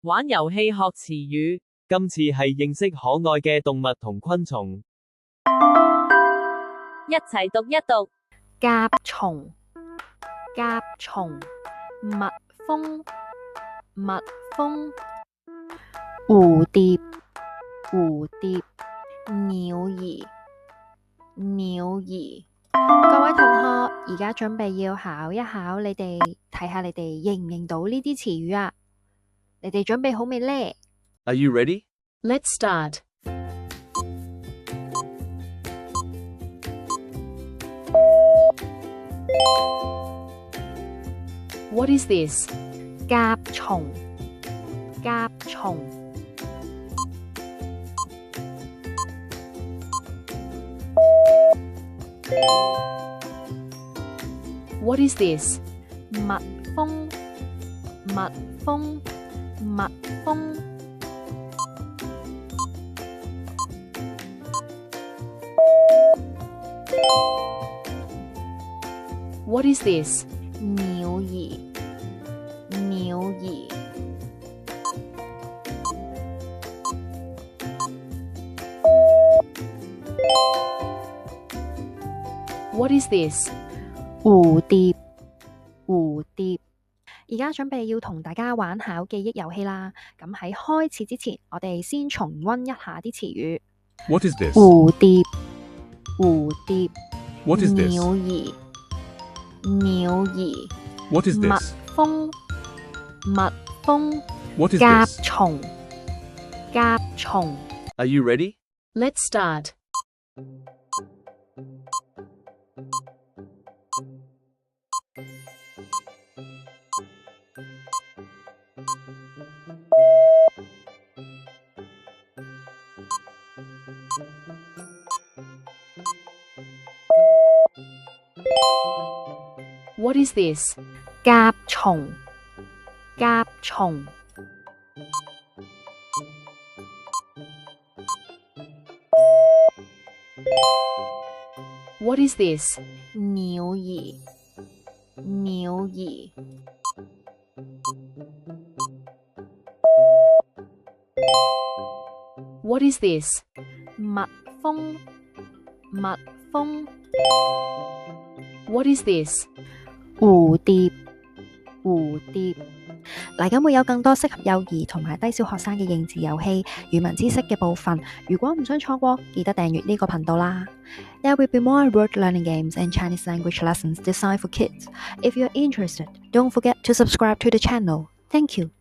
玩遊戲學詞語，今次係認識可愛嘅動物同昆蟲。一齊讀一讀。甲蟲，甲蟲，蜜蜂，蜜蜂，蝴蝶，蝴蝶，鳥兒，鳥兒。各位同學，而家準備要考一考你哋，睇下你哋認唔認到呢啲詞語啊？你哋準備好未呢？ Are you ready? Let's start. What is this? 甲蟲，甲蟲， What is this? 蜜蜂，蜜蜂，蜜蜂， What is this? 鳥兒，鳥兒， What is this? 蝴蝶，蝴蝶。而家準備要同大家玩考記憶遊戲啦。咁喺開始之前，我哋先重溫一下啲詞語。 What is this? 蝴蝶，蝴蝶， What is this? 鳥兒，鳥兒， What is 蜜 this? 蜂，蜜蜂， What is 甲 this? 蟲，甲蟲， Are you ready? Let's start. What is this? 甲蟲，甲蟲， What is this? 鳥兒，鳥兒， What is this? 蜜蜂，蜜蜂， What is this? 蝴蝶，蝴蝶。嚟緊會有更多適合幼兒同埋低小學生嘅認字遊戲、語文知識嘅部分。如果唔想錯過，記得訂閱呢個頻道啦。There will be more word learning games and Chinese language lessons designed for kids. If you're interested, don't forget to subscribe to the channel. Thank you.